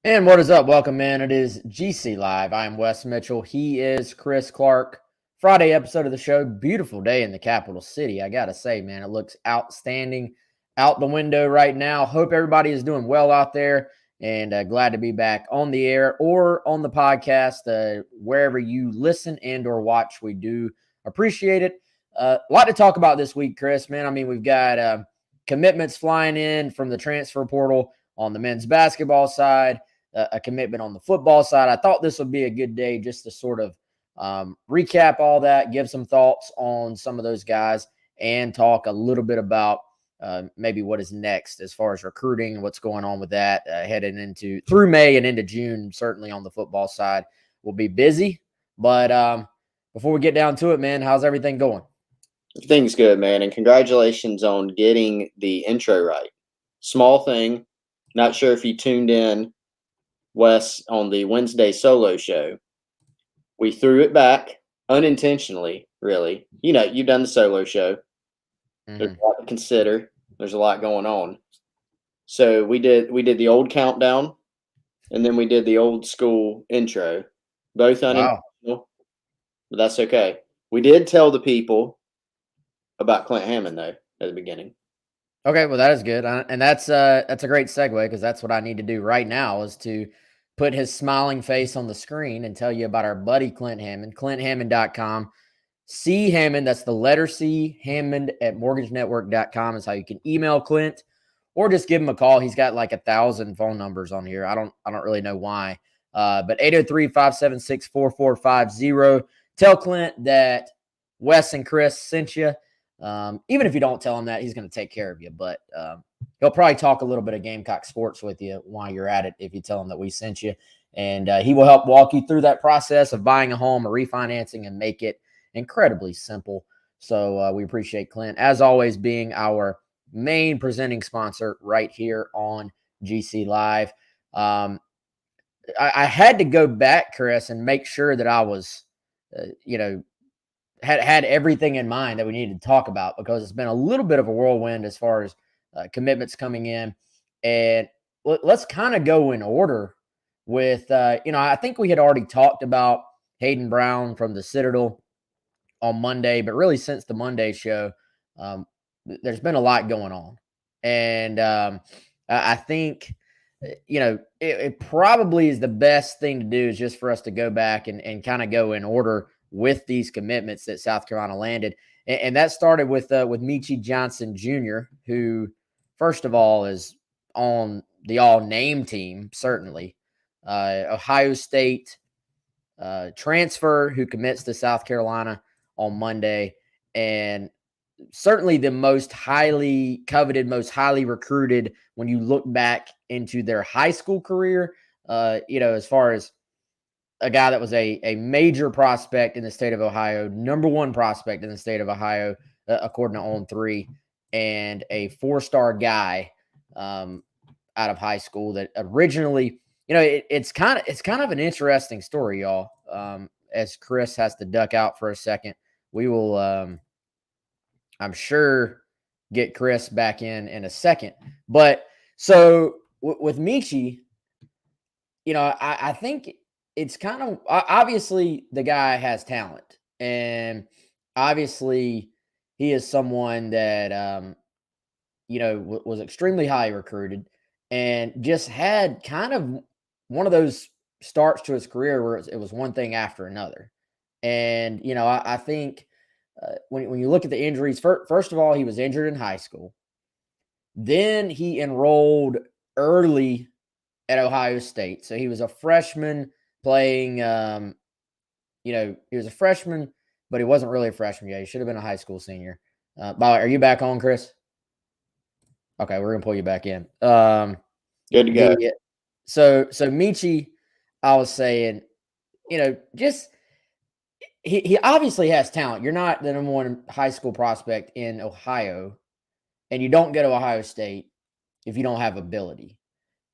And what is up? Welcome, man. It is GC Live. I'm Wes Mitchell. He is Chris Clark. Friday episode of the show. Beautiful day in the capital city. I got to say, man, it looks outstanding out the window right now. Hope everybody is doing well out there, and glad to be back on the air or on the podcast, wherever you listen and or watch. We do appreciate it. A lot to talk about this week, Chris, man. I mean, we've got commitments flying in from the transfer portal on the men's basketball side. A commitment on the football side. I thought this would be a good day just to sort of recap all that, give some thoughts on some of those guys, and talk a little bit about maybe what is next as far as recruiting and what's going on with that heading into through May and into June. Certainly on the football side, we'll be busy. But before we get down to it, man, how's everything going? Everything's good, man, and congratulations on getting the intro right. Small thing. Not sure if you tuned in, Wes, on the Wednesday solo show. We threw it back unintentionally, really. You know, you've done the solo show. There's a lot to consider. There's a lot going on. So we did the old countdown, and then we did the old school intro. Both unintentional, but that's okay. We did tell the people about Clint Hammond, though, at the beginning. Okay, well, that is good. And that's a great segue, because that's what I need to do right now is to put his smiling face on the screen and tell you about our buddy Clint Hammond, ClintHammond.com. C Hammond, that's the letter C, Hammond at mortgagenetwork.com is how you can email Clint or just give him a call. He's got like 1,000 phone numbers on here. I don't really know why. But 803-576-4450. Tell Clint that Wes and Chris sent you. Even if you don't tell him that, he's going to take care of you. But he'll probably talk a little bit of Gamecock sports with you while you're at it if you tell him that we sent you. And he will help walk you through that process of buying a home or refinancing and make it incredibly simple. So we appreciate Clint, as always, being our main presenting sponsor right here on GC Live. I had to go back, Chris, and make sure that I was, had everything in mind that we needed to talk about, because it's been a little bit of a whirlwind as far as commitments coming in. And let's kind of go in order with, I think we had already talked about Hayden Brown from the Citadel on Monday, but really since the Monday show, there's been a lot going on. And I think, it probably is the best thing to do is just for us to go back and kind of go in order with these commitments that South Carolina landed. And that started with Meechie Johnson Jr., who, first of all, is on the all-name team, certainly. Ohio State transfer who commits to South Carolina on Monday. And certainly the most highly coveted, most highly recruited when you look back into their high school career, as far as a guy that was a major prospect in the state of Ohio, number one prospect in the state of Ohio, according to On3, and a 4-star guy out of high school that originally, it's kind of an interesting story, y'all. As Chris has to duck out for a second, we will, I'm sure, get Chris back in a second. But so with Meechie, I think it's kind of obviously the guy has talent, and obviously he is someone that, was extremely highly recruited and just had kind of one of those starts to his career where it was one thing after another. And, I think when you look at the injuries, first of all, he was injured in high school. Then he enrolled early at Ohio State. So he was a freshman playing, he was a freshman, but he wasn't really a freshman yet. He should have been a high school senior. By the way, are you back on, Chris? Okay, we're gonna pull you back in. Good to go. The so Michi, I was saying, just he obviously has talent. You're not the number one high school prospect in Ohio, and you don't go to Ohio State if you don't have ability.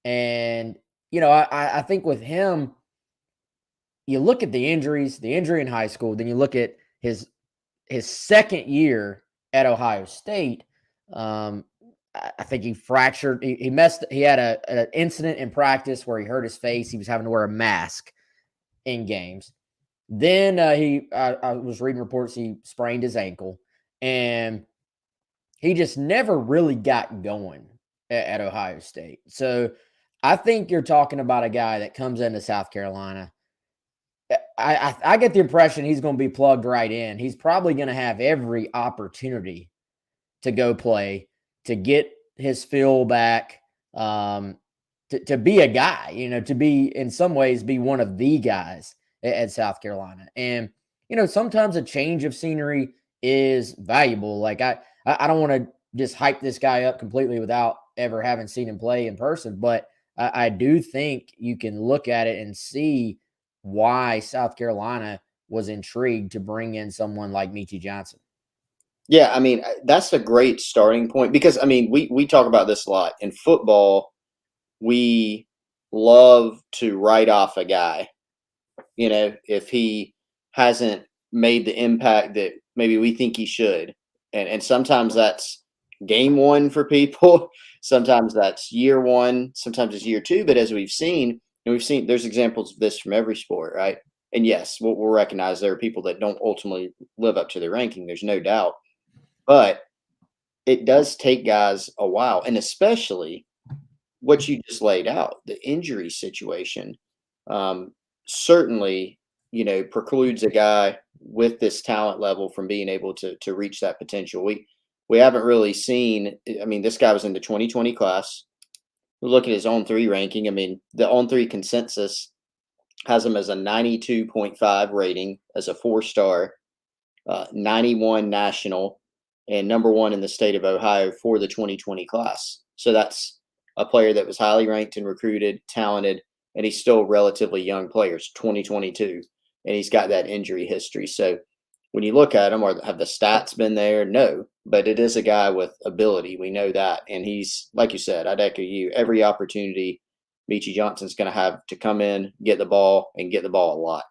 And I think with him, you look at the injuries, the injury in high school, then you look at his second year at Ohio State. Um, I think he fractured. He messed. He had an incident in practice where he hurt his face. He was having to wear a mask in games. Then I was reading reports he sprained his ankle, and he just never really got going at Ohio State. So I think you're talking about a guy that comes into South Carolina. I get the impression he's going to be plugged right in. He's probably going to have every opportunity to go play, to get his feel back, to be a guy, to be in some ways be one of the guys at South Carolina. And sometimes a change of scenery is valuable. Like I don't want to just hype this guy up completely without ever having seen him play in person, but I do think you can look at it and see why South Carolina was intrigued to bring in someone like Michi Johnson. Yeah, I mean, that's a great starting point because, I mean, we talk about this a lot. In football, we love to write off a guy, if he hasn't made the impact that maybe we think he should. And sometimes that's game one for people. Sometimes that's year one. Sometimes it's year two. But as we've seen, there's examples of this from every sport, right? And yes, we'll recognize there are people that don't ultimately live up to their ranking. There's no doubt. But it does take guys a while, and especially what you just laid out, the injury situation, certainly, precludes a guy with this talent level from being able to reach that potential. We haven't really seen. I mean, this guy was in the 2020 class. We look at his On3 ranking. I mean, the On3 consensus has him as a 92.5 rating as a 4-star, 91 national, and number one in the state of Ohio for the 2020 class. So that's a player that was highly ranked and recruited, talented, and he's still a relatively young player, 2022, and he's got that injury history. So when you look at him, or have the stats been there? No, but it is a guy with ability. We know that, and he's, like you said, I'd echo you. Every opportunity Michi Johnson's going to have to come in, get the ball, and get the ball a lot.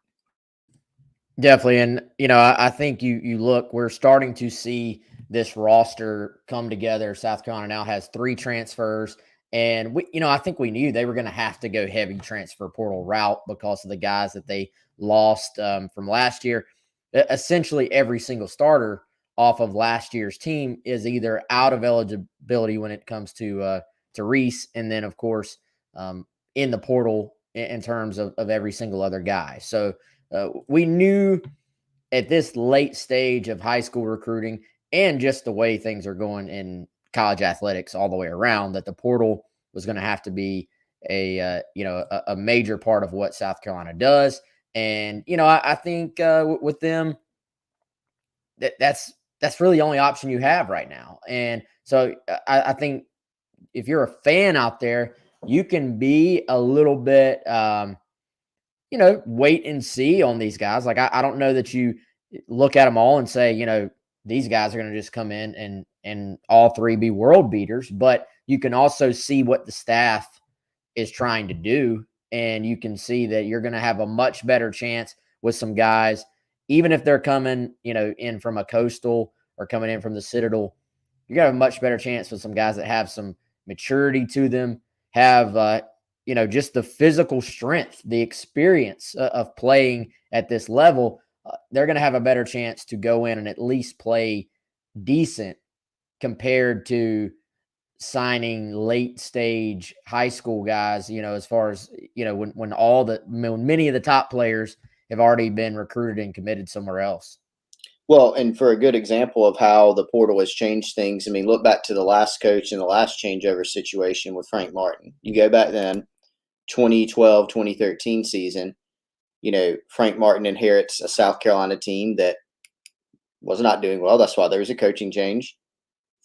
Definitely. And, I think you look, we're starting to see this roster come together. South Carolina now has 3 transfers. And I think we knew they were going to have to go heavy transfer portal route because of the guys that they lost from last year. Essentially, every single starter off of last year's team is either out of eligibility when it comes to Reese, and then of course in the portal in terms of every single other guy. So we knew at this late stage of high school recruiting and just the way things are going in college athletics all the way around that the portal was going to have to be a major part of what South Carolina does. And, I think with them, that's really the only option you have right now. And so I think if you're a fan out there, you can be a little bit, wait and see on these guys. Like, I don't know that you look at them all and say, these guys are going to just come in and all 3 be world beaters, but you can also see what the staff is trying to do. And you can see that you're going to have a much better chance with some guys, even if they're coming, in from a coastal or coming in from the Citadel. You're going to have a much better chance with some guys that have some maturity to them, have, just the physical strength, the experience of playing at this level. They're going to have a better chance to go in and at least play decent compared to signing late stage high school guys, as far as, when many of the top players have already been recruited and committed somewhere else. Well, and for a good example of how the portal has changed things, I mean, look back to the last coach and the last changeover situation with Frank Martin. You go back then, 2012, 2013 season, Frank Martin inherits a South Carolina team that was not doing well. That's why there was a coaching change.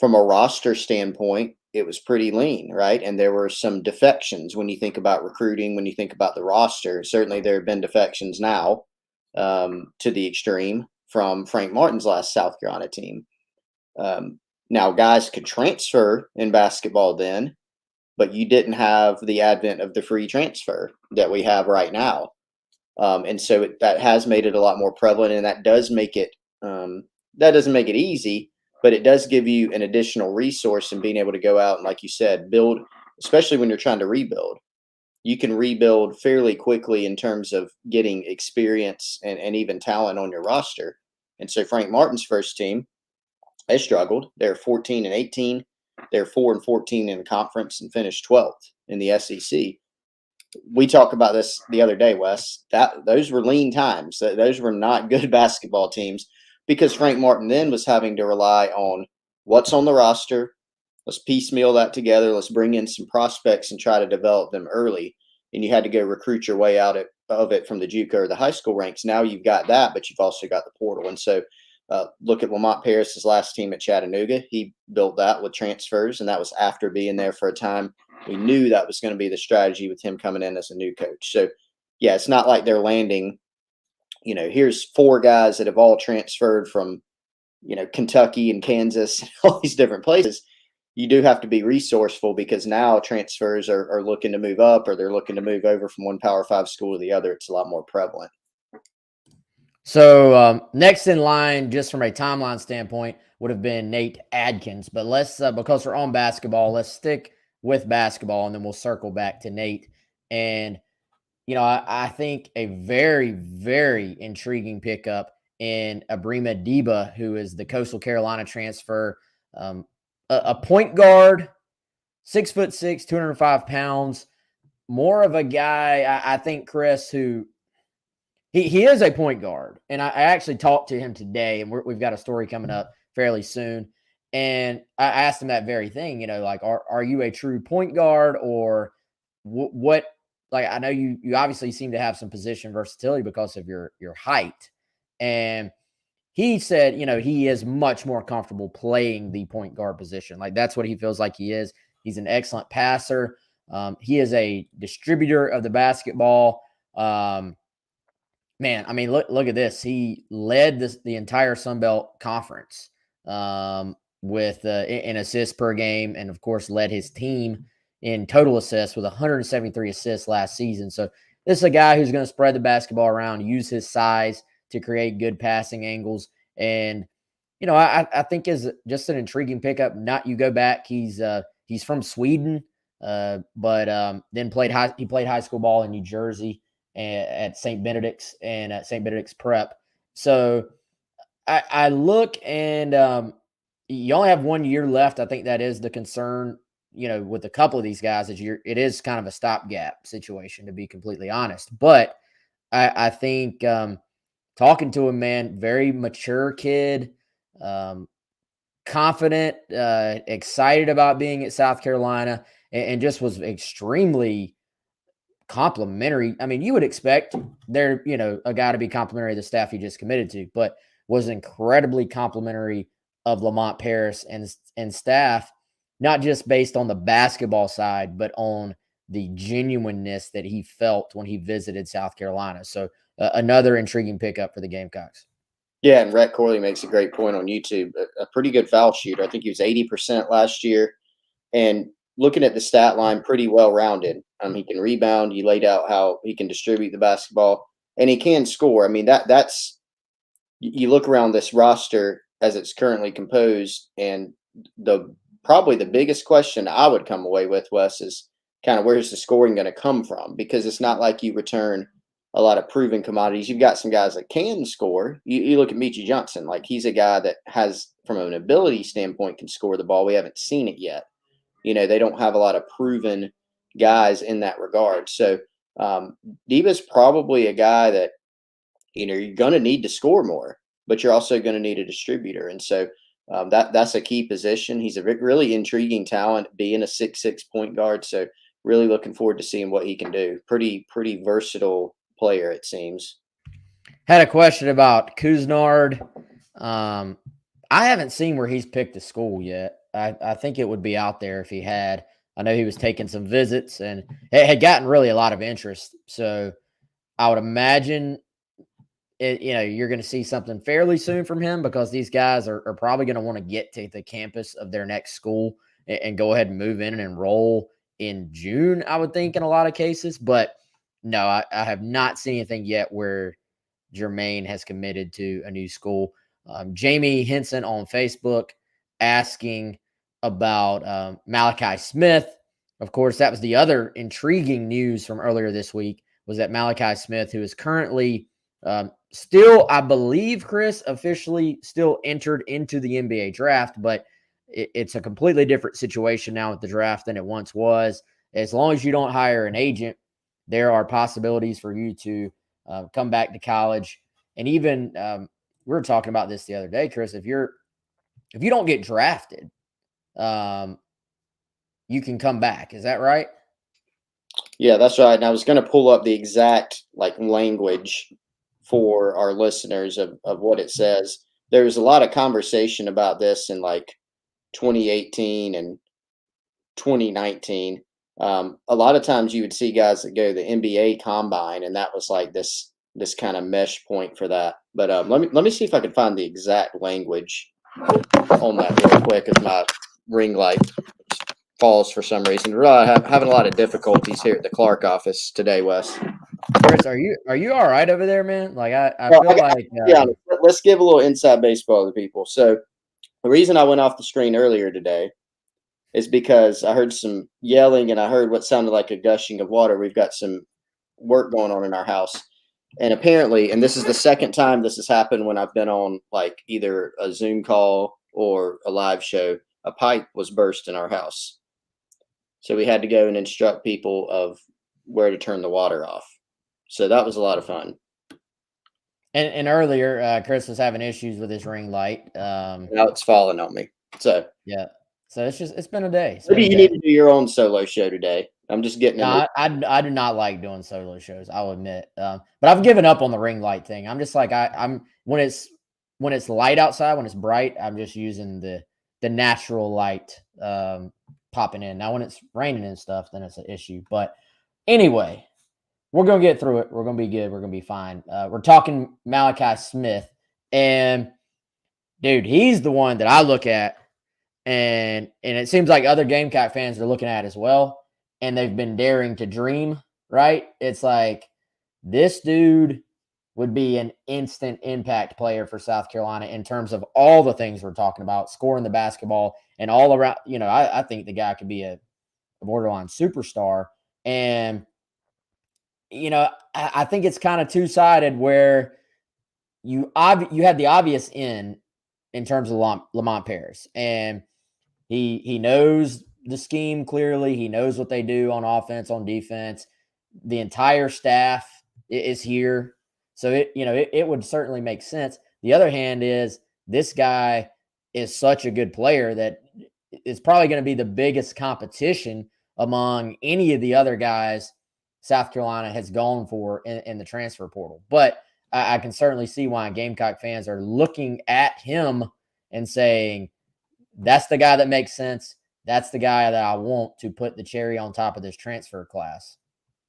From a roster standpoint, it was pretty lean, right? And there were some defections when you think about recruiting, when you think about the roster. Certainly, there have been defections now to the extreme from Frank Martin's last South Carolina team. Now, guys could transfer in basketball then, but you didn't have the advent of the free transfer that we have right now. And so that has made it a lot more prevalent, and that does make it that doesn't make it easy, but it does give you an additional resource in being able to go out and, like you said, build, especially when you're trying to rebuild. You can rebuild fairly quickly in terms of getting experience and even talent on your roster. And so Frank Martin's first team, they struggled. They're 14-18. They're 4-14 in the conference and finished 12th in the SEC. We talked about this the other day, Wes. Those were lean times. Those were not good basketball teams because Frank Martin then was having to rely on what's on the roster. Let's piecemeal that together. Let's bring in some prospects and try to develop them early. And you had to go recruit your way out of it from the JUCO or the high school ranks. Now you've got that, but you've also got the portal. And so look at Lamont Paris's last team at Chattanooga. He built that with transfers, and that was after being there for a time. We knew that was going to be the strategy with him coming in as a new coach. So, yeah, it's not like they're landing, here's 4 guys that have all transferred from, Kentucky and Kansas, all these different places. You do have to be resourceful because now transfers are looking to move up or they're looking to move over from one Power 5 school to the other. It's a lot more prevalent. So next in line, just from a timeline standpoint, would have been Nate Adkins. But let's, because we're on basketball, let's stick with basketball, and then we'll circle back to Nate. And, I think a very, very intriguing pickup in Abrima Deba, who is the Coastal Carolina transfer, a point guard, 6'6", 205 pounds, more of a guy, I think, Chris, who he is a point guard. And I actually talked to him today, and we've got a story coming up fairly soon. And I asked him that very thing, like, are you a true point guard or what? Like, I know you obviously seem to have some position versatility because of your height. And he said, he is much more comfortable playing the point guard position. Like, that's what he feels like he is. He's an excellent passer. He is a distributor of the basketball. Man, I mean, look at this. He led the entire Sun Belt Conference with in assists per game, and of course led his team in total assists with 173 assists last season. So this is a guy who's going to spread the basketball around, use his size to create good passing angles. And, I think is just an intriguing pickup. Not you go back. He's from Sweden, but then played high school ball in New Jersey at St. Benedict's and at St. Benedict's Prep. So I look and you only have 1 year left. I think that is the concern, with a couple of these guys it is kind of a stopgap situation, to be completely honest. But I think talking to him, man, very mature kid, confident, excited about being at South Carolina, and just was extremely complimentary. I mean, you would expect there, a guy to be complimentary of the staff he just committed to, but was incredibly complimentary of Lamont Paris and staff, not just based on the basketball side, but on the genuineness that he felt when he visited South Carolina. So another intriguing pickup for the Gamecocks. Yeah, and Rhett Corley makes a great point on YouTube. A pretty good foul shooter. I think he was 80% last year. And looking at the stat line, pretty well rounded. He can rebound. You laid out how he can distribute the basketball, and he can score. I mean, that's you look around this roster as it's currently composed, and probably the biggest question I would come away with, Wes, is kind of where's the scoring going to come from? Because it's not like you return a lot of proven commodities. You've got some guys that can score. You look at Meechie Johnson, like he's a guy that has, from an ability standpoint, can score the ball. We haven't seen it yet. They don't have a lot of proven guys in that regard. So Deba's probably a guy that, you're going to need to score more, but you're also going to need a distributor. And so that's a key position. He's a really intriguing talent, being a 6'6" point guard. So really looking forward to seeing what he can do. Pretty versatile player, it seems. Had a question about Kuznard. I haven't seen where he's picked a school yet. I think it would be out there if he had. I know he was taking some visits and it had gotten really a lot of interest. So I would imagine you're going to see something fairly soon from him because these guys are probably going to want to get to the campus of their next school and go ahead and move in and enroll in June, I would think, in a lot of cases. But no, I have not seen anything yet where Jermaine has committed to a new school. Jamie Henson on Facebook asking about Malachi Smith. Of course, that was the other intriguing news from earlier this week was that Malachi Smith, who is currently still, I believe, Chris, officially still entered into the NBA draft, but it's a completely different situation now with the draft than it once was. As long as you don't hire an agent, there are possibilities for you to come back to college. And even we were talking about this the other day, Chris. If you don't get drafted, you can come back. Is that right? Yeah, that's right. And I was going to pull up the exact language for our listeners of what it says. There was a lot of conversation about this in 2018 and 2019. A lot of times you would see guys that go to the NBA combine, and that was this kind of mesh point for that. But let me see if I can find the exact language on that real quick as my ring light falls for some reason. We're really having a lot of difficulties here at the Clark office today, Wes. Chris, are you all right over there, man? I Well, feel like yeah, let's give a little inside baseball to people. So the reason I went off the screen earlier today is because I heard some yelling and I heard what sounded like a gushing of water. We've got some work going on in our house. And apparently, and this is the second time this has happened when I've been on either a Zoom call or a live show, a pipe was burst in our house. So we had to go and instruct people of where to turn the water off. So that was a lot of fun. And earlier, Chris was having issues with his ring light. Now it's falling on me. So yeah. So it's been a day. Maybe you need to do your own solo show today. I'm just getting no, I do not like doing solo shows, I'll admit. But I've given up on the ring light thing. I'm just like I'm when it's light outside, when it's bright, I'm just using the natural light popping in. Now when it's raining and stuff, then it's an issue. But anyway, we're gonna get through it. We're gonna be good. We're gonna be fine. We're talking Malachi Smith, and dude, he's the one that I look at, and it seems like other Gamecock fans are looking at as well, and they've been daring to dream. Right? It's like this dude would be an instant impact player for South Carolina in terms of all the things we're talking about, scoring the basketball and all around. I think the guy could be a borderline superstar, and I think it's kind of two-sided where you have the obvious in terms of Lamont Paris, and he knows the scheme clearly. He knows what they do on offense, on defense. The entire staff is here, so it would certainly make sense. The other hand is this guy is such a good player that it's probably going to be the biggest competition among any of the other guys South Carolina has gone for in the transfer portal. But I can certainly see why Gamecock fans are looking at him and saying, that's the guy that makes sense. That's the guy that I want to put the cherry on top of this transfer class.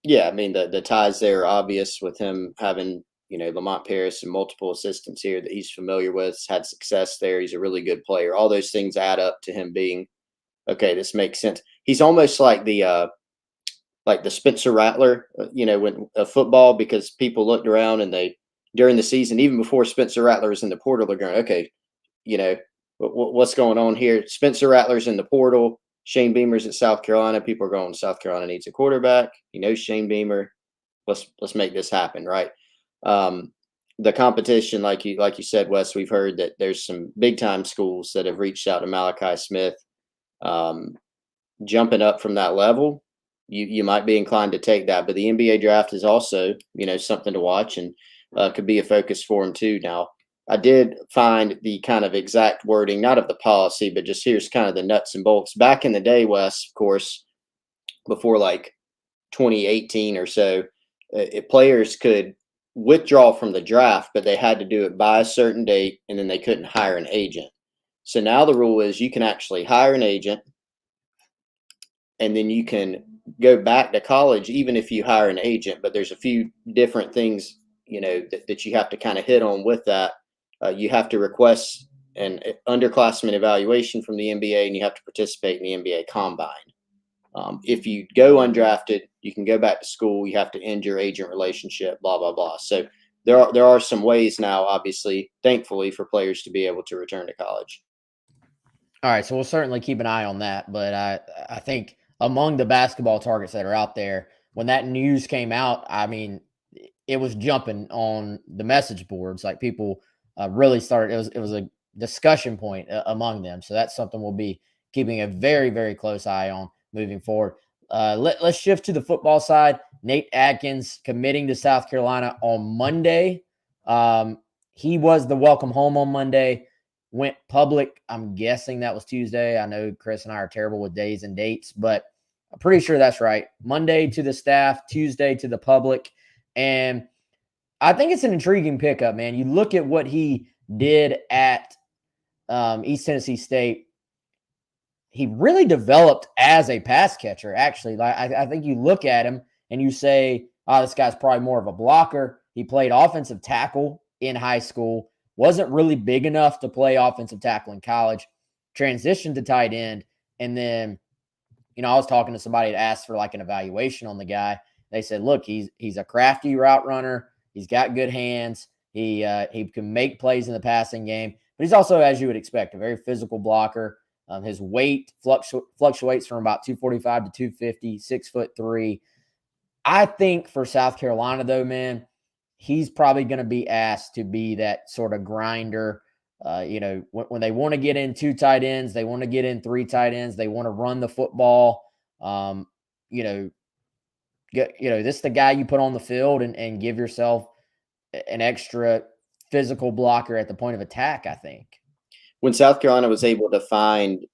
Yeah, I mean, the ties there are obvious with him having, Lamont Paris and multiple assistants here that he's familiar with, had success there. He's a really good player. All those things add up to him being, okay, this makes sense. He's almost like the Spencer Rattler, when football, because people looked around and during the season, even before Spencer Rattler was in the portal, they're going, okay, what's going on here? Spencer Rattler's in the portal. Shane Beamer's at South Carolina. People are going, South Carolina needs a quarterback. Shane Beamer. Let's make this happen, right? The competition, like you said, Wes, we've heard that there's some big time schools that have reached out to Malachi Smith. Jumping up from that level, you might be inclined to take that. But the NBA draft is also, something to watch and could be a focus for him too. Now, I did find the kind of exact wording, not of the policy, but just here's kind of the nuts and bolts. Back in the day, Wes, of course, before 2018 or so, players could withdraw from the draft, but they had to do it by a certain date, and then they couldn't hire an agent. So now the rule is you can actually hire an agent, and then you can go back to college even if you hire an agent. But there's a few different things, that you have to kind of hit on with that. You have to request an underclassmen evaluation from the NBA, and you have to participate in the NBA Combine. If you go undrafted, you can go back to school. You have to end your agent relationship, blah, blah, blah. So there are some ways now, obviously, thankfully, for players to be able to return to college. All right, so we'll certainly keep an eye on that. But I think among the basketball targets that are out there, when that news came out, I mean, it was jumping on the message boards. Like people really started. It was a discussion point among them. So that's something we'll be keeping a very, very close eye on moving forward. Let's shift to the football side. Nate Adkins committing to South Carolina on Monday. He was the welcome home on Monday. Went public. I'm guessing that was Tuesday. I know Chris and I are terrible with days and dates, but I'm pretty sure that's right. Monday to the staff, Tuesday to the public. And I think it's an intriguing pickup, man. You look at what he did at East Tennessee State. He really developed as a pass catcher, actually. Like I think you look at him and you say, oh, this guy's probably more of a blocker. He played offensive tackle in high school, wasn't really big enough to play offensive tackle in college, transitioned to tight end. And then, I was talking to somebody that asked for like an evaluation on the guy. They said, look, he's a crafty route runner. He's got good hands. He can make plays in the passing game, but he's also, as you would expect, a very physical blocker. His weight fluctuates from about 245 to 250, 6'3". I think for South Carolina, though, man, he's probably going to be asked to be that sort of grinder. When they want to get in 2 tight ends, they want to get in 3 tight ends, they want to run the football. This is the guy you put on the field and give yourself an extra physical blocker at the point of attack, I think. When South Carolina was able to find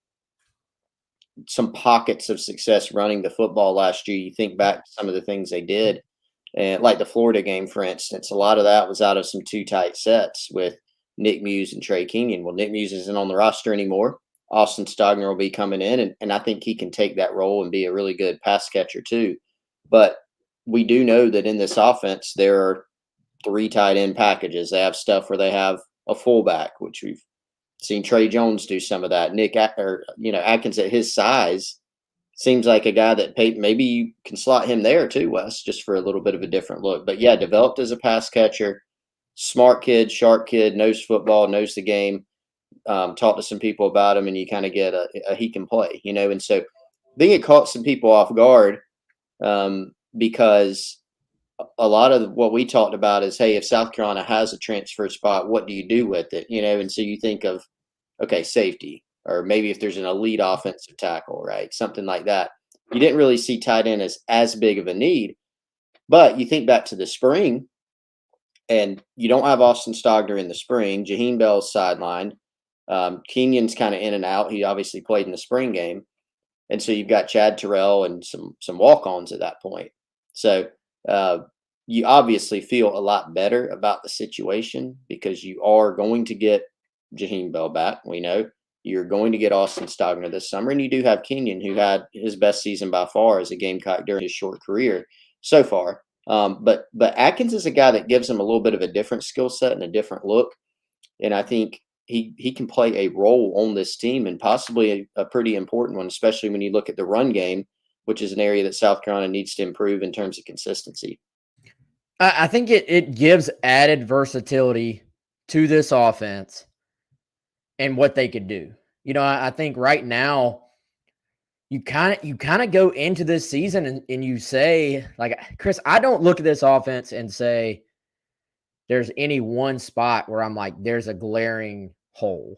some pockets of success running the football last year, you think back to some of the things they did, and like the Florida game, for instance, a lot of that was out of some 2 tight sets with Nick Muse and Trey Kenyon. Well, Nick Muse isn't on the roster anymore. Austin Stogner will be coming in, and I think he can take that role and be a really good pass catcher too. But we do know that in this offense, there are 3 tight end packages. They have stuff where they have a fullback, which we've seen Trey Jones do some of that. Adkins at his size seems like a guy that maybe you can slot him there too, Wes, just for a little bit of a different look. But yeah, developed as a pass catcher, smart kid, sharp kid, knows football, knows the game. Talked to some people about him, and you kind of get a he can play, And so I think it caught some people off guard because a lot of what we talked about is, hey, if South Carolina has a transfer spot, what do you do with it? And so you think of, okay, safety, or maybe if there's an elite offensive tackle, right? Something like that. You didn't really see tight end as big of a need, but you think back to the spring, and you don't have Austin Stogner in the spring. Jaheim Bell's sidelined. Kenyon's kind of in and out. He obviously played in the spring game. And so you've got Chad Terrell and some walk-ons at that point. So you obviously feel a lot better about the situation because you are going to get Jaheim Bell back. We know you're going to get Austin Stogner this summer, and you do have Kenyon, who had his best season by far as a Gamecock during his short career so far. But Adkins is a guy that gives him a little bit of a different skill set and a different look, and I think he can play a role on this team, and possibly a pretty important one, especially when you look at the run game, which is an area that South Carolina needs to improve in terms of consistency. I think it gives added versatility to this offense and what they could do. I think right now you kind of go into this season and you say, like, Chris, I don't look at this offense and say there's any one spot where I'm like, there's a glaring hole.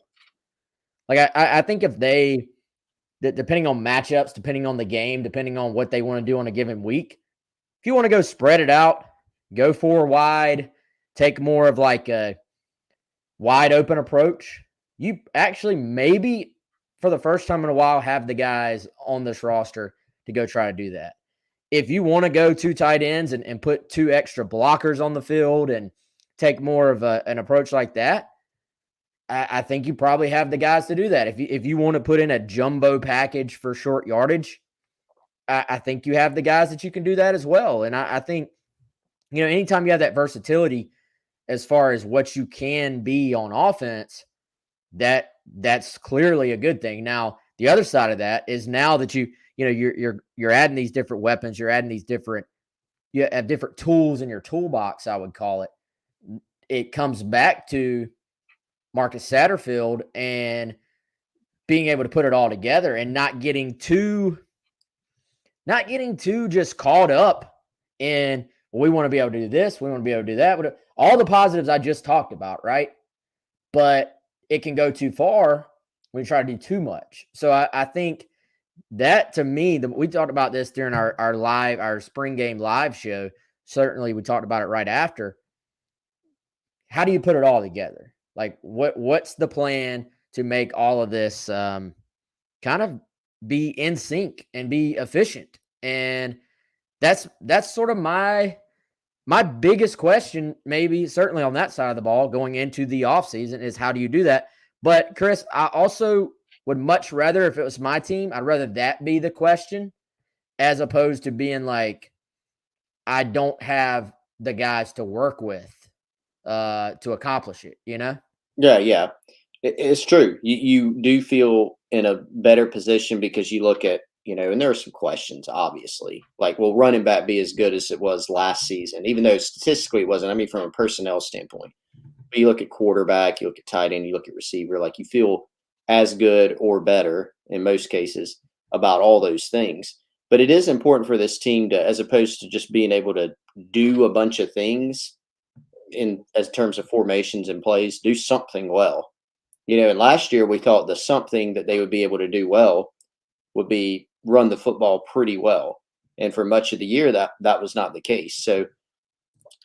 Like I think if they, depending on matchups, depending on the game, depending on what they want to do on a given week, if you want to go spread it out, go 4 wide, take more of like a wide open approach, you actually maybe for the first time in a while have the guys on this roster to go try to do that. if you want to go 2 tight ends and put 2 extra blockers on the field and take more of an approach like that, I think you probably have the guys to do that. If you want to put in a jumbo package for short yardage, I think you have the guys that you can do that as well. And I think, anytime you have that versatility as far as what you can be on offense, that's clearly a good thing. Now, the other side of that is now that you're adding these different weapons, you're adding you have different tools in your toolbox, I would call it. It comes back to Marcus Satterfield and being able to put it all together and not getting too just caught up in, well, we want to be able to do this, we want to be able to do that. All the positives I just talked about, right? But it can go too far when you try to do too much. So I think that, to me, we talked about this during our spring game live show. Certainly we talked about it right after. How do you put it all together? Like what's the plan to make all of this kind of be in sync and be efficient? And that's sort of my biggest question, maybe certainly on that side of the ball going into the offseason, is how do you do that? But Chris, I also would much rather, if it was my team, I'd rather that be the question as opposed to being like, I don't have the guys to work with to accomplish it, Yeah. It's true. You do feel in a better position because you look at, and there are some questions, obviously. Like, will running back be as good as it was last season? Even though statistically it wasn't, I mean, from a personnel standpoint. But you look at quarterback, you look at tight end, you look at receiver, like you feel as good or better in most cases about all those things. But it is important for this team to, as opposed to just being able to do a bunch of things in as terms of formations and plays, do something well. And last year we thought the something that they would be able to do well would be run the football pretty well. And for much of the year, that was not the case. So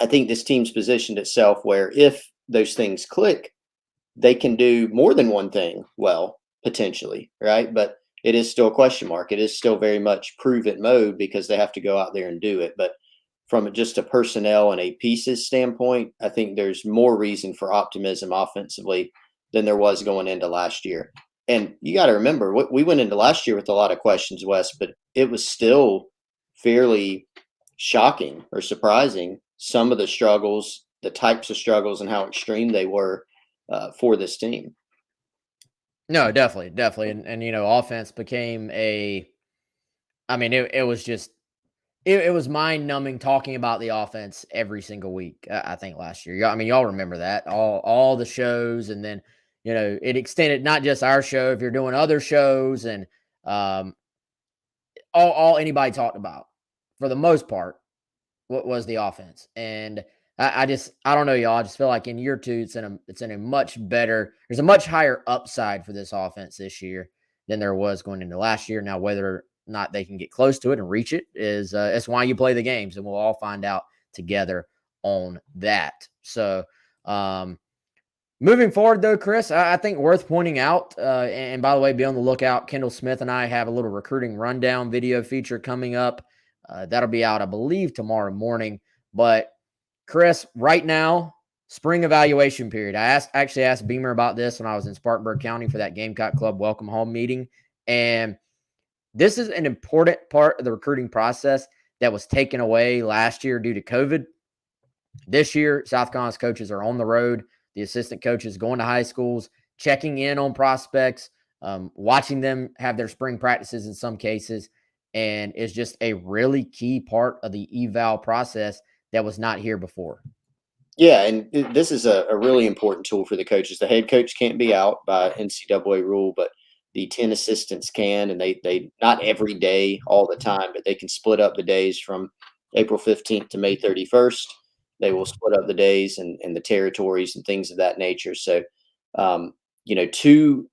I think this team's positioned itself where if those things click, they can do more than one thing well, potentially, right? But it is still a question mark. It is still very much prove it mode because they have to go out there and do it. But from just a personnel and a pieces standpoint, I think there's more reason for optimism offensively than there was going into last year. And you got to remember, we went into last year with a lot of questions, Wes, but it was still fairly shocking or surprising, some of the struggles, the types of struggles, and how extreme they were for this team. No, definitely. And offense became it was just, it was mind numbing talking about the offense every single week. I think last year, y'all remember that all the shows, and then it extended not just our show. If you're doing other shows, and all anybody talked about for the most part, what was the offense. And I don't know, y'all. I just feel like in year two, it's in a much better. There's a much higher upside for this offense this year than there was going into last year. Now, whether or not they can get close to it and reach it is that's why you play the games, and we'll all find out together on that. So, moving forward, though, Chris, I think worth pointing out, and by the way, be on the lookout. Kendall Smith and I have a little recruiting rundown video feature coming up. That'll be out, I believe, tomorrow morning. But Chris, right now, spring evaluation period. I actually asked Beamer about this when I was in Spartanburg County for that Gamecock Club welcome home meeting. And this is an important part of the recruiting process that was taken away last year due to COVID. This year, South Carolina's coaches are on the road. The assistant coaches going to high schools, checking in on prospects, watching them have their spring practices in some cases, and it's just a really key part of the eval process that was not here before. Yeah, and this is a really important tool for the coaches. The head coach can't be out by NCAA rule, but the 10 assistants can, and they not every day all the time, but they can split up the days from April 15th to May 31st. They will split up the days and the territories and things of that nature. So,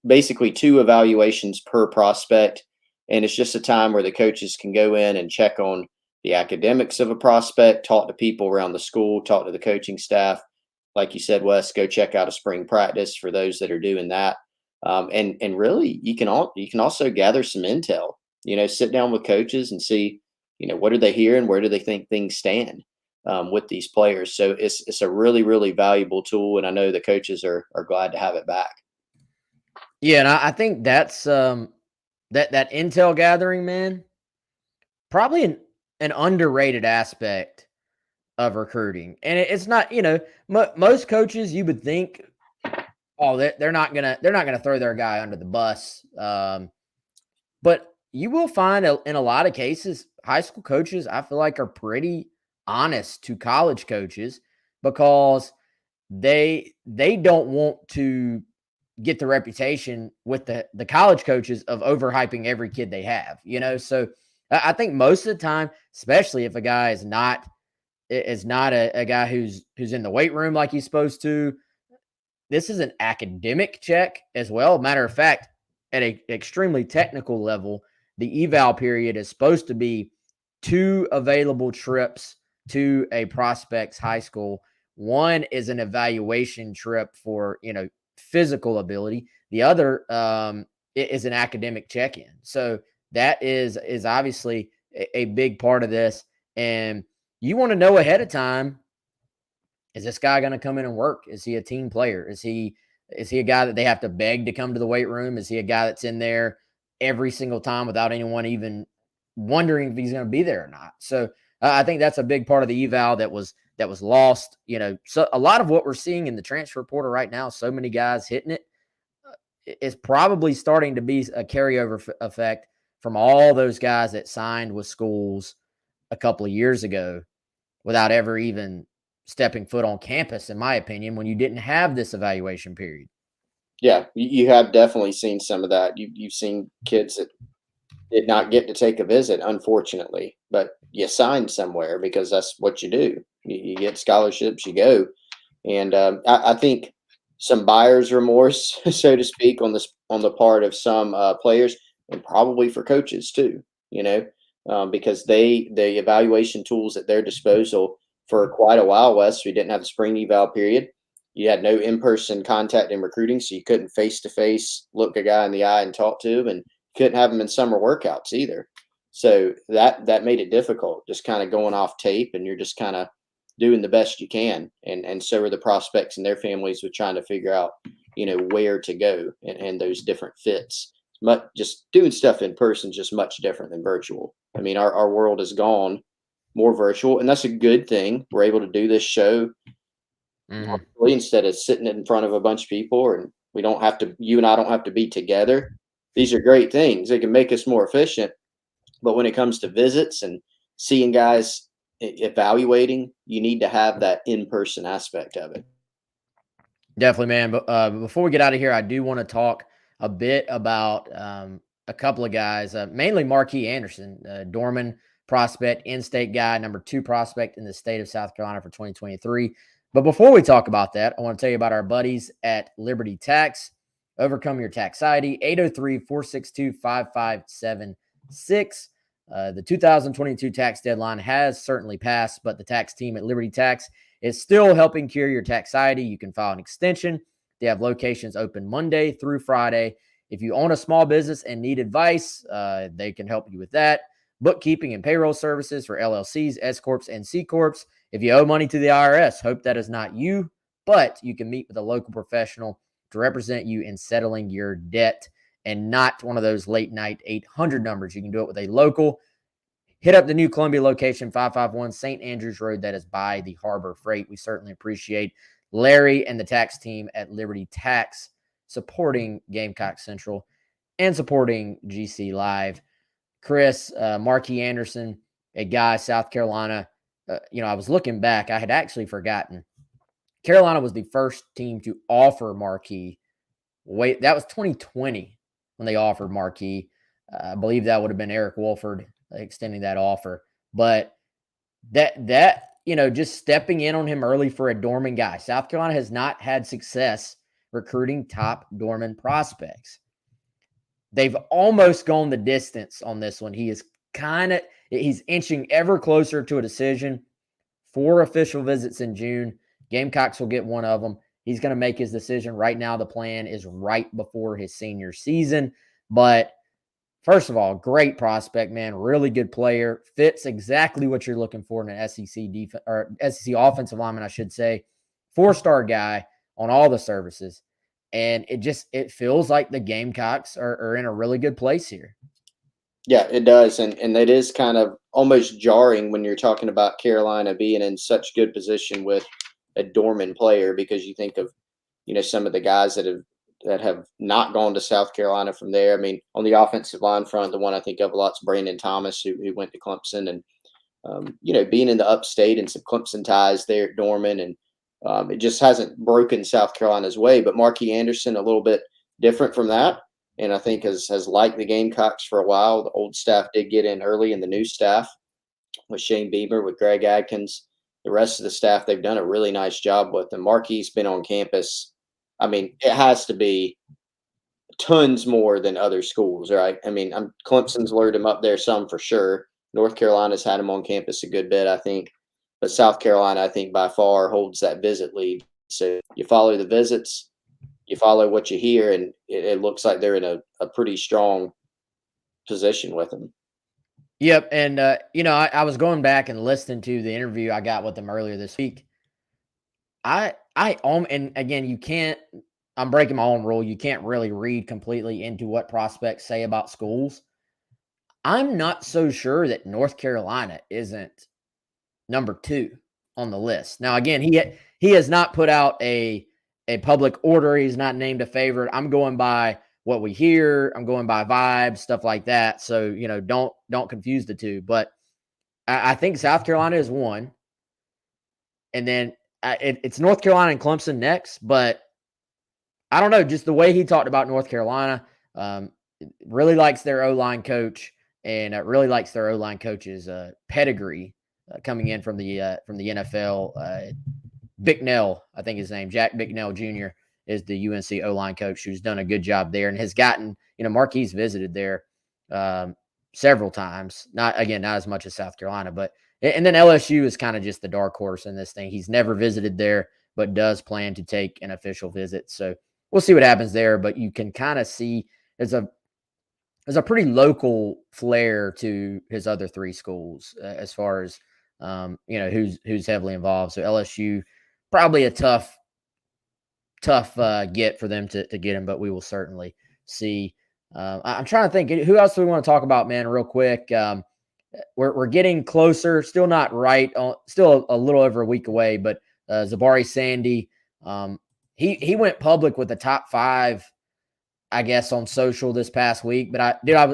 basically two evaluations per prospect. And it's just a time where the coaches can go in and check on the academics of a prospect, talk to people around the school, talk to the coaching staff. Like you said, Wes, go check out a spring practice for those that are doing that. And really, you can also gather some intel. Sit down with coaches and see, what are they hearing? Where do they think things stand with these players? So it's a really, really valuable tool, and I know the coaches are glad to have it back. Yeah, and I think that's that intel gathering, man, probably an underrated aspect of recruiting. And it's not, most coaches you would think, oh, they're not gonna throw their guy under the bus. But you will find in a lot of cases, high school coaches, I feel like, are pretty honest to college coaches because they don't want to get the reputation with the college coaches of overhyping every kid they have, So I think most of the time, especially if a guy is not a guy who's in the weight room like he's supposed to, this is an academic check as well. Matter of fact, at an extremely technical level, the eval period is supposed to be 2 available trips to a prospect's high school. One is an evaluation trip for, physical ability. The other is an academic check-in. So that is obviously a big part of this. And you want to know ahead of time, is this guy going to come in and work? Is he a team player? Is he a guy that they have to beg to come to the weight room? Is he a guy that's in there every single time without anyone even wondering if he's going to be there or not? So I think that's a big part of the eval that was lost. So a lot of what we're seeing in the transfer portal right now, so many guys hitting it, is probably starting to be a carryover effect from all those guys that signed with schools a couple of years ago without ever even stepping foot on campus, in my opinion, when you didn't have this evaluation period. Yeah, you have definitely seen some of that. You've seen kids that did not get to take a visit, unfortunately, but you signed somewhere because that's what you do. You get scholarships, you go, and I think some buyer's remorse, so to speak, on the part of some players and probably for coaches too. Because the evaluation tools at their disposal for quite a while, Wes, we didn't have the spring eval period. You had no in-person contact in recruiting, so you couldn't face-to-face look a guy in the eye and talk to him, and couldn't have them in summer workouts either. So that made it difficult, just kind of going off tape, and you're just kind of doing the best you can. And so are the prospects and their families with trying to figure out, where to go and those different fits. But just doing stuff in person is just much different than virtual. I mean, our world has gone more virtual, and that's a good thing. We're able to do this show instead of sitting in front of a bunch of people, and you and I don't have to be together. These are great things. They can make us more efficient. But when it comes to visits and seeing guys evaluating, you need to have that in-person aspect of it. Definitely, man. But before we get out of here, I do want to talk a bit about a couple of guys, mainly Marquee Anderson, Dorman prospect, in-state guy, number 2 prospect in the state of South Carolina for 2023. But before we talk about that, I want to tell you about our buddies at Liberty Tax. Overcome your taxiety, 803-462-5576. The 2022 tax deadline has certainly passed, but the tax team at Liberty Tax is still helping cure your taxiety. You can file an extension. They have locations open Monday through Friday. If you own a small business and need advice, they can help you with that. Bookkeeping and payroll services for LLCs, S Corps, and C Corps. If you owe money to the IRS, hope that is not you, but you can meet with a local professional to represent you in settling your debt, and not one of those late night 800 numbers. You can do it with a local. Hit up the new Columbia location, 551 St. Andrews Road. That is by the Harbor Freight. We certainly appreciate Larry and the tax team at Liberty Tax supporting Gamecock Central and supporting GC Live. Chris, Marquee Anderson, a guy, South Carolina. I was looking back. I had actually forgotten. Carolina was the first team to offer Marquee. That was 2020 when they offered Marquee. I believe that would have been Eric Wolford extending that offer. But just stepping in on him early for a Dorman guy. South Carolina has not had success recruiting top Dorman prospects. They've almost gone the distance on this one. He's inching ever closer to a decision. 4 official visits in June. Gamecocks will get one of them. He's going to make his decision. Right now, the plan is right before his senior season. But first of all, great prospect, man. Really good player. Fits exactly what you're looking for in an SEC defense or SEC offensive lineman, I should say. 4-star guy on all the services. And it feels like the Gamecocks are in a really good place here. Yeah, it does, and it is kind of almost jarring when you're talking about Carolina being in such good position with a dormant player, because you think of, some of the guys that have not gone to South Carolina from there. I mean, on the offensive line front, the one I think of a lot is Brandon Thomas, who went to Clemson, and being in the upstate and some Clemson ties there at Norman, and it just hasn't broken South Carolina's way. But Marquee Anderson, a little bit different from that, and I think has liked the Gamecocks for a while. The old staff did get in early, and the new staff with Shane Beamer, with Greg Adkins, the rest of the staff, they've done a really nice job with them. Marquee's been on campus. I mean, it has to be tons more than other schools, right? I mean, Clemson's lured him up there some for sure. North Carolina's had him on campus a good bit, I think. But South Carolina, I think, by far holds that visit lead. So you follow the visits, you follow what you hear, and it looks like they're in a pretty strong position with them. Yep. And, I was going back and listening to the interview I got with them earlier this week. And again, I'm breaking my own rule. You can't really read completely into what prospects say about schools. I'm not so sure that North Carolina isn't number 2 on the list. Now, again, he has not put out a public order. He's not named a favorite. I'm going by what we hear. I'm going by vibes, stuff like that. So, don't confuse the two. But I think South Carolina is 1. And then it's North Carolina and Clemson next. But I don't know, just the way he talked about North Carolina, really likes their O-line coach, and really likes their O-line coach's pedigree coming in from the NFL. Bicknell, I think his name, Jack Bicknell Jr. is the UNC O-line coach, who's done a good job there and has gotten, Marquise visited there several times. Not as much as South Carolina, but and then LSU is kind of just the dark horse in this thing. He's never visited there, but does plan to take an official visit. So we'll see what happens there. But you can kind of see there's a pretty local flair to his other 3 schools as far as who's heavily involved. So LSU, probably a tough get for them to get him, but we will certainly see. I'm trying to think, who else do we want to talk about, man, real quick. We're getting closer, still not right on, still a little over a week away, but Zabari Sandy, he went public with the top 5, I guess, on social this past week. But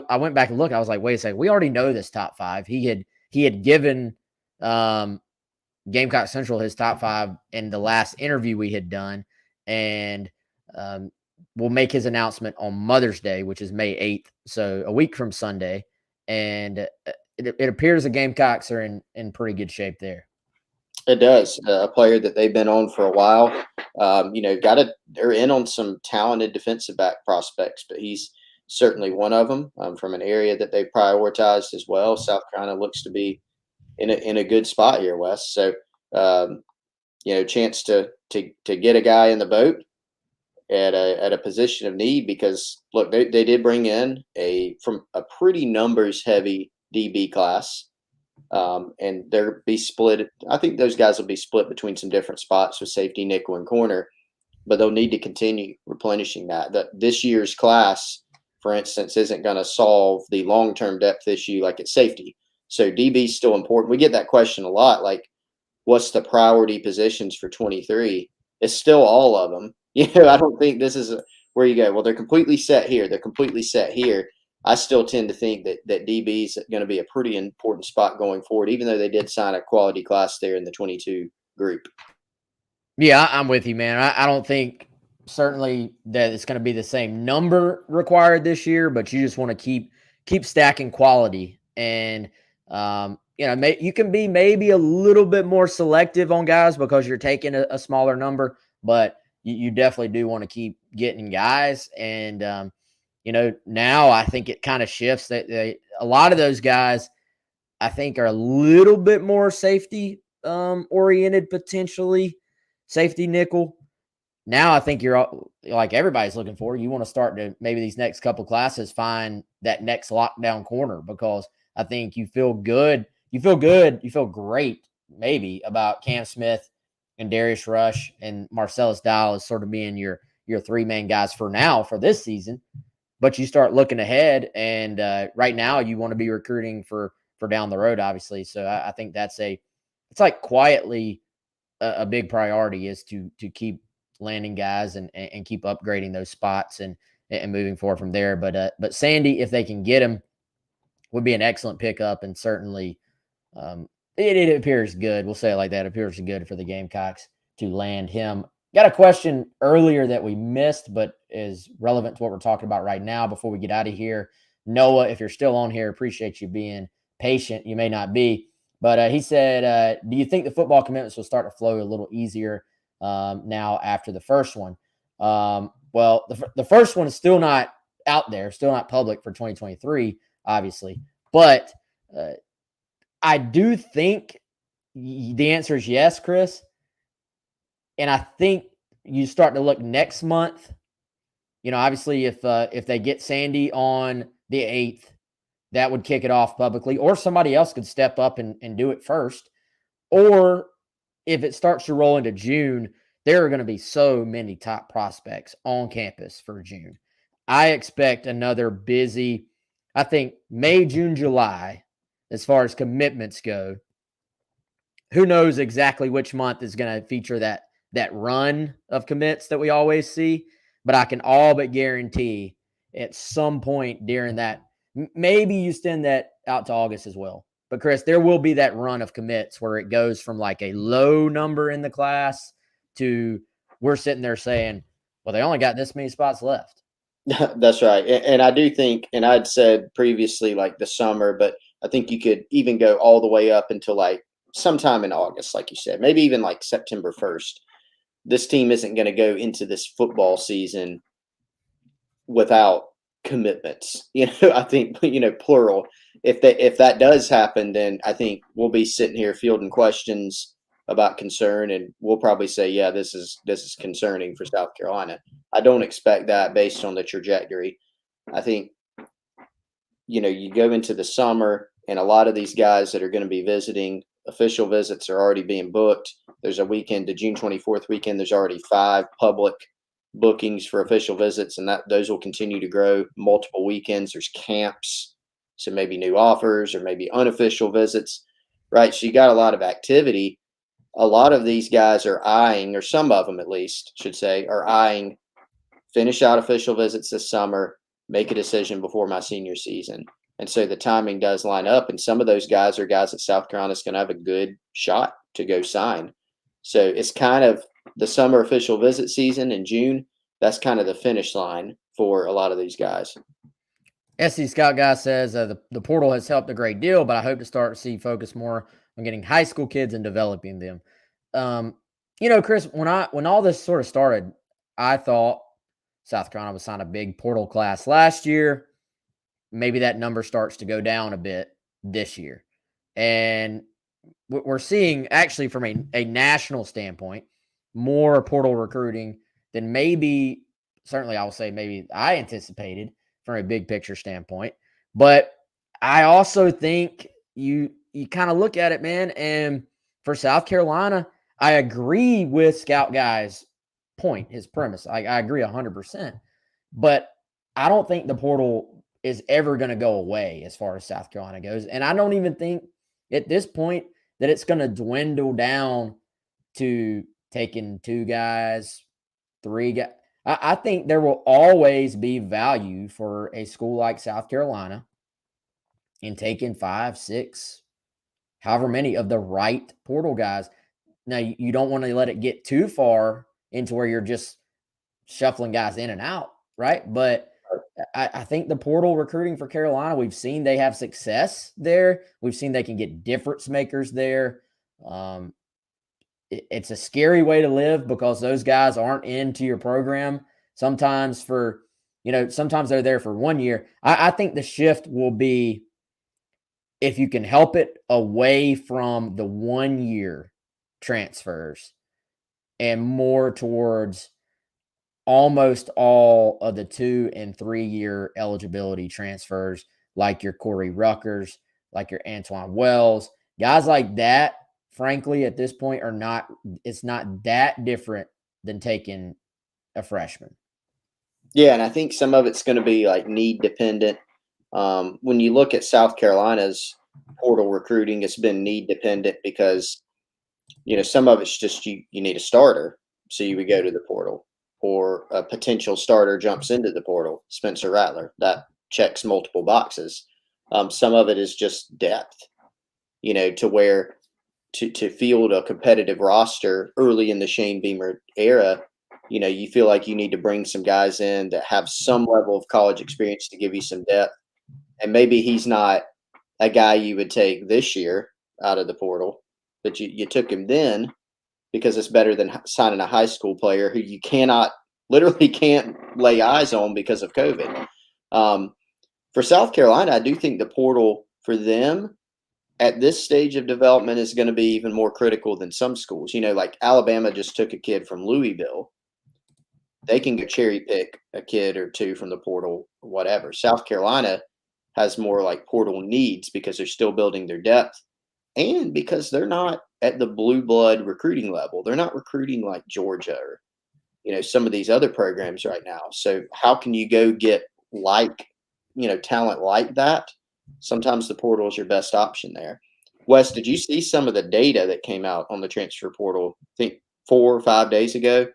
I went back and looked. I was like, wait a second, we already know this top 5. He had given Gamecock Central his top 5 in the last interview we had done, and we'll make his announcement on Mother's Day, which is May 8th, so a week from Sunday. And it appears the Gamecocks are in pretty good shape there. It does. A player that they've been on for a while. They're in on some talented defensive back prospects, but he's certainly one of them, from an area that they've prioritized as well. South Carolina looks to be in a good spot here, Wes. So, chance to get a guy in the boat at a position of need, because look, they did bring in from a pretty numbers heavy DB class. And they'll be split. I think those guys will be split between some different spots with safety, nickel, and corner, but they'll need to continue replenishing that. This year's class, for instance, isn't going to solve the long-term depth issue like at safety. So DB is still important. We get that question a lot, like, what's the priority positions for 23? It's still all of them. I don't think this is where you go, well, they're completely set here. They're completely set here. I still tend to think that DB is going to be a pretty important spot going forward, even though they did sign a quality class there in the 22 group. Yeah, I'm with you, man. I don't think certainly that it's going to be the same number required this year, but you just want to keep stacking quality. And, you can be maybe a little bit more selective on guys because you're taking a smaller number, but you definitely do want to keep getting guys. And, now I think it kind of shifts that a lot of those guys, I think, are a little bit more safety oriented, potentially safety nickel. now I think you're like everybody's looking for. You want to start to maybe these next couple classes find that next lockdown corner, because I think you feel good. You feel good. You feel great maybe about Cam Smith and Darius Rush and Marcellus Dial as sort of being your three main guys for now for this season. But you start looking ahead, and right now you want to be recruiting for down the road, obviously. So I think it's like quietly a big priority is to keep landing guys and keep upgrading those spots and moving forward from there. But Sandy, if they can get him, would be an excellent pickup, and certainly it appears good. We'll say it like that. It appears good for the Gamecocks to land him. Got a question earlier that we missed, but is relevant to what we're talking about right now before we get out of here. Noah, if you're still on here, appreciate you being patient. You may not be, but he said, do you think the football commitments will start to flow a little easier now after the first one? Well, the first one is still not out there, still not public for 2023, obviously. But I do think the answer is yes, Chris. And I think you start to look next month. You know, obviously, if they get Sandy on the 8th, that would kick it off publicly, or somebody else could step up and do it first. Or if it starts to roll into June, there are going to be so many top prospects on campus for June. I expect another busy, I think, May, June, July, as far as commitments go. Who knows exactly which month is going to feature that run of commits that we always see, but I can all but guarantee at some point during that, maybe you extend that out to August as well. But Chris, there will be that run of commits where it goes from like a low number in the class to we're sitting there saying, well, they only got this many spots left. That's right. And I do think, and I'd said previously like the summer, but I think you could even go all the way up until like sometime in August, like you said, maybe even like September 1st. This team isn't going to go into this football season without commitments. I think, plural. If that does happen, then I think we'll be sitting here fielding questions about concern, and we'll probably say, yeah, this is concerning for South Carolina. I don't expect that based on the trajectory. I think, you go into the summer, and a lot of these guys that are going to be visiting, official visits are already being booked. There's a weekend, the June 24th weekend. There's already 5 public bookings for official visits, and those will continue to grow. Multiple weekends. There's camps, so maybe new offers or maybe unofficial visits, right? So you got a lot of activity. A lot of these guys are eyeing, or some of them at least should say, are eyeing finish out official visits this summer, make a decision before my senior season. And so the timing does line up. And some of those guys are guys that South Carolina is going to have a good shot to go sign. So it's kind of the summer official visit season in June. That's kind of the finish line for a lot of these guys. SC Scout Guy says the portal has helped a great deal, but I hope to start to see focus more on getting high school kids and developing them. Chris, when all this sort of started, I thought South Carolina would sign a big portal class last year. Maybe that number starts to go down a bit this year. And we're seeing, actually, from a national standpoint, more portal recruiting than maybe, certainly I will say maybe I anticipated from a big picture standpoint. But I also think you kind of look at it, man, and for South Carolina, I agree with Scout Guy's point, his premise. I agree 100%. But I don't think the portal is ever going to go away as far as South Carolina goes. And I don't even think at this point that it's going to dwindle down to taking 2 guys, 3 guys. I think there will always be value for a school like South Carolina in taking 5, 6, however many of the right portal guys. Now, you don't want to let it get too far into where you're just shuffling guys in and out, right? But I think the portal recruiting for Carolina, we've seen they have success there. We've seen they can get difference makers there. It's a scary way to live because those guys aren't into your program. Sometimes sometimes they're there for 1 year. I think the shift will be, if you can help it, away from the 1 year transfers and more towards almost all of the 2 and 3 year eligibility transfers, like your Corey Ruckers, like your Antoine Wells, guys like that, frankly, at this point it's not that different than taking a freshman. Yeah, and I think some of it's going to be like need dependent. When you look at South Carolina's portal recruiting, it's been need dependent because some of it's just you need a starter, so you would go to the portal, or a potential starter jumps into the portal. Spencer Rattler, that checks multiple boxes. Some of it is just depth, to where to field a competitive roster early in the Shane Beamer era. You feel like you need to bring some guys in that have some level of college experience to give you some depth. And maybe he's not a guy you would take this year out of the portal, but you took him then because it's better than signing a high school player who you literally can't lay eyes on because of COVID. For South Carolina, I do think the portal for them at this stage of development is going to be even more critical than some schools. Like Alabama just took a kid from Louisville. They can go cherry pick a kid or two from the portal, whatever. South Carolina has more like portal needs because they're still building their depth, and because they're not at the blue blood recruiting level. They're not recruiting like Georgia or some of these other programs right now. So how can you go get talent like that? Sometimes the portal is your best option there. Wes, did you see some of the data that came out on the transfer portal, I think 4 or 5 days ago?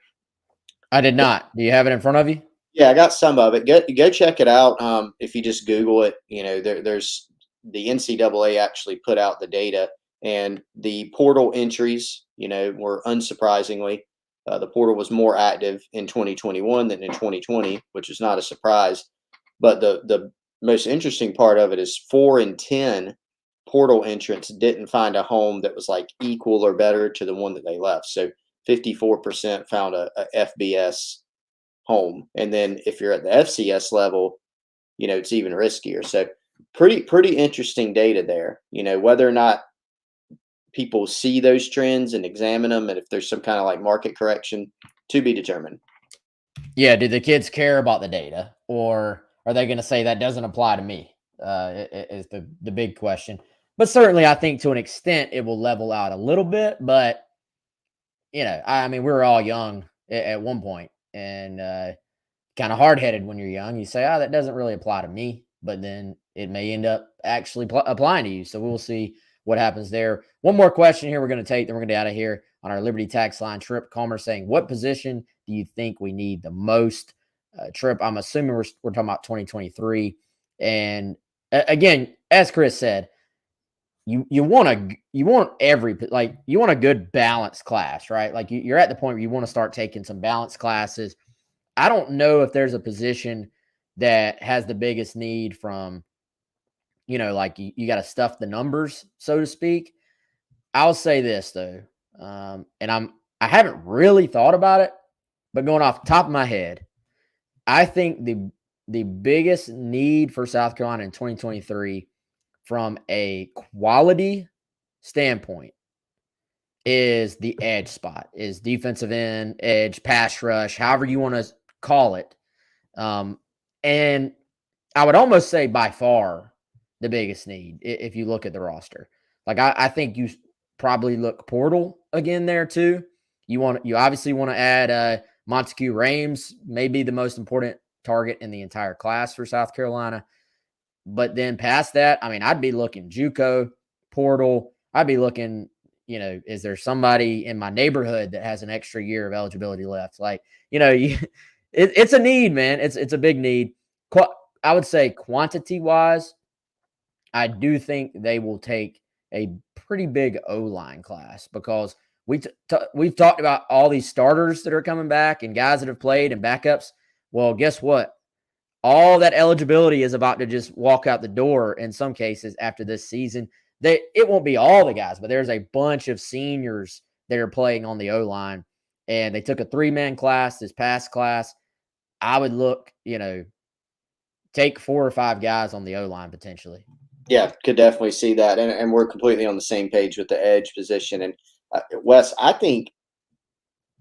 I did not. Do you have it in front of you? Yeah, I got some of it. Go check it out. If you just Google it, there's the NCAA actually put out the data, and the portal entries, were unsurprisingly, the portal was more active in 2021 than in 2020, which is not a surprise. But the most interesting part of it is 4 in 10 portal entrants didn't find a home that was like equal or better to the one that they left. So 54% found a FBS home. And then if you're at the FCS level, it's even riskier. So pretty interesting data there. Whether or not people see those trends and examine them, and if there's some kind of like market correction, to be determined. Yeah, do the kids care about the data, or are they going to say that doesn't apply to me? Is the big question. But certainly, I think to an extent it will level out a little bit. But I mean, we were all young at one point, and kind of hard headed when you're young. You say, "Oh, that doesn't really apply to me," but then it may end up actually applying to you. So we'll see what happens there. One more question here we're going to take, then we're going to get out of here on our Liberty Tax Line. Trip Calmer saying, what position do you think we need the most? Trip, I'm assuming we're talking about 2023. And again, as Chris said, you want a good balanced class, right? Like you're at the point where you want to start taking some balanced classes. I don't know if there's a position that has the biggest need from, like you got to stuff the numbers, so to speak. I'll say this though, and I haven't really thought about it, but going off the top of my head, I think the biggest need for South Carolina in 2023 from a quality standpoint is the edge spot, is defensive end, edge, pass rush, however you want to call it. And I would almost say by far the biggest need if you look at the roster. Like I think you probably look portal again there too. You obviously want to add Montague Rames, maybe the most important target in the entire class for South Carolina. But then past that, I mean, I'd be looking JUCO, portal. I'd be looking, is there somebody in my neighborhood that has an extra year of eligibility left? Like, it's a need, man. It's a big need. I would say quantity-wise, I do think they will take a pretty big O-line class because we've talked about all these starters that are coming back and guys that have played and backups. Well, guess what? All that eligibility is about to just walk out the door in some cases after this season. It won't be all the guys, but there's a bunch of seniors that are playing on the O-line, and they took a 3-man class this past class. I would look, take 4 or 5 guys on the O-line potentially. Yeah, could definitely see that. And we're completely on the same page with the edge position. And Wes, I think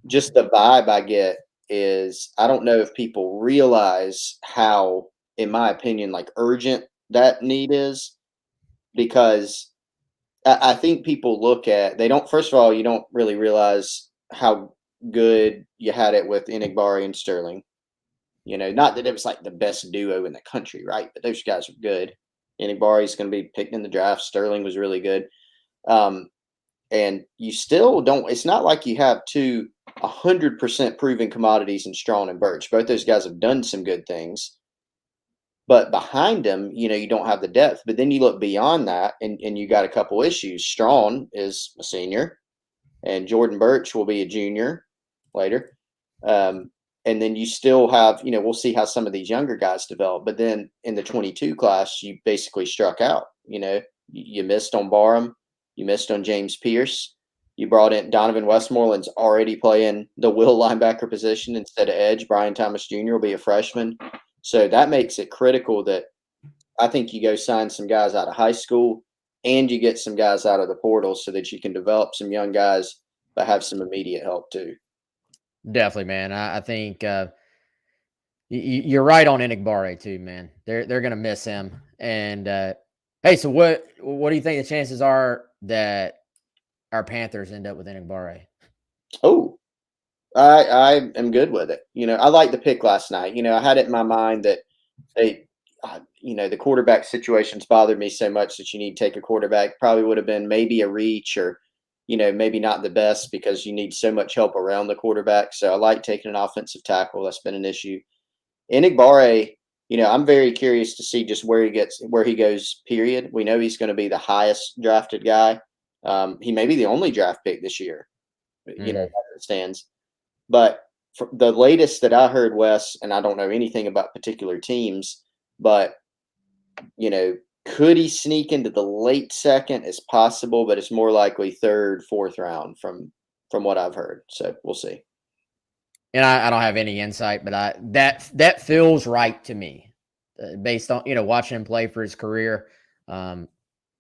just the vibe I get is I don't know if people realize how, in my opinion, like urgent that need is, because I think people look at, they don't, first of all, you don't really realize how good you had it with Enigbari and Sterling. You know, not that it was like the best duo in the country, right? But those guys are good. Enigbari's going to be picked in the draft. Sterling was really good. And you still don't, it's not like you have two 100% proven commodities in Strawn and Birch. Both those guys have done some good things. But behind them, you know, you don't have the depth. But then you look beyond that and you got a couple issues. Strawn is a senior, and Jordan Birch will be a junior later. And then you still have, you know, we'll see how some of these younger guys develop. But then in the 22 class, you basically struck out. You know, you missed on Barham, you missed on James Pierce. You brought in Donovan Westmoreland's already playing the will linebacker position instead of edge. Brian Thomas Jr. will be a freshman. So that makes it critical that I think you go sign some guys out of high school and you get some guys out of the portal so that you can develop some young guys but have some immediate help too. Definitely, man. I think you're right on Enigbare too, man. They're gonna miss him. And hey, so what do you think the chances are that our Panthers end up with Enigbare? Oh, I am good with it. You know, I like the pick last night. You know, I had it in my mind that they, you know, the quarterback situations bothered me so much that you need to take a quarterback. Probably would have been maybe a reach, or, you know, maybe not the best because you need so much help around the quarterback. So I like taking an offensive tackle. That's been an issue. Enigbare, you know, I'm very curious to see just where he goes. Period. We know he's going to be the highest drafted guy. He may be the only draft pick this year. You know, as it stands. But for the latest that I heard, Wes, and I don't know anything about particular teams, but, you know, could he sneak into the late second? It's possible, but it's more likely third, fourth round from what I've heard. So we'll see. And I don't have any insight, but that feels right to me, based on, you know, watching him play for his career. You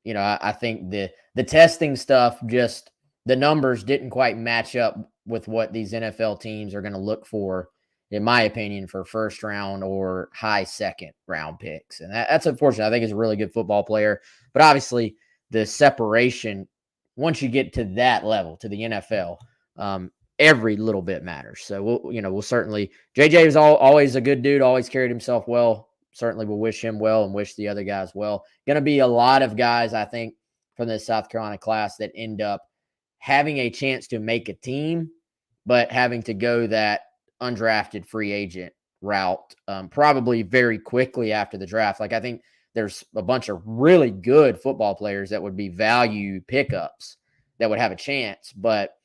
know, I think the testing stuff, just the numbers didn't quite match up with what these NFL teams are going to look for, in my opinion, for first round or high second round picks. And that's unfortunate. I think he's a really good football player, but obviously the separation, once you get to that level, to the NFL, every little bit matters. So we'll certainly, JJ was always a good dude, always carried himself well. Certainly we'll wish him well and wish the other guys well. Going to be a lot of guys, I think, from this South Carolina class that end up having a chance to make a team, but having to go that undrafted free agent route, probably very quickly after the draft. Like, I think there's a bunch of really good football players that would be value pickups that would have a chance. But,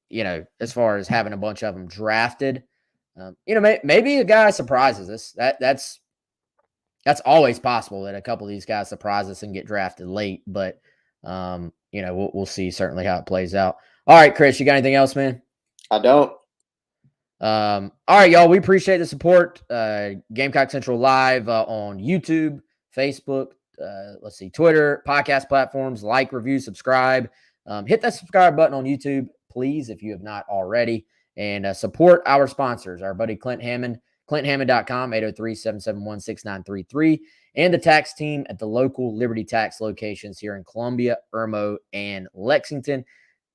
you know, as far as having a bunch of them drafted, you know, maybe a guy surprises us. That's always possible, that a couple of these guys surprise us and get drafted late. But, you know, we'll see certainly how it plays out. All right, Chris, you got anything else, man? I don't. All right, y'all. We appreciate the support. Gamecock Central live on YouTube, Facebook, let's see, Twitter, podcast platforms. Like, review, subscribe. Hit that subscribe button on YouTube, please, if you have not already. And support our sponsors, our buddy Clint Hammond, ClintHammond.com, 803-771-6933, and the tax team at the local Liberty Tax locations here in Columbia, Irmo, and Lexington,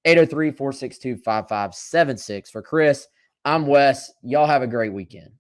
803-462-5576. For Chris, I'm Wes. Y'all have a great weekend.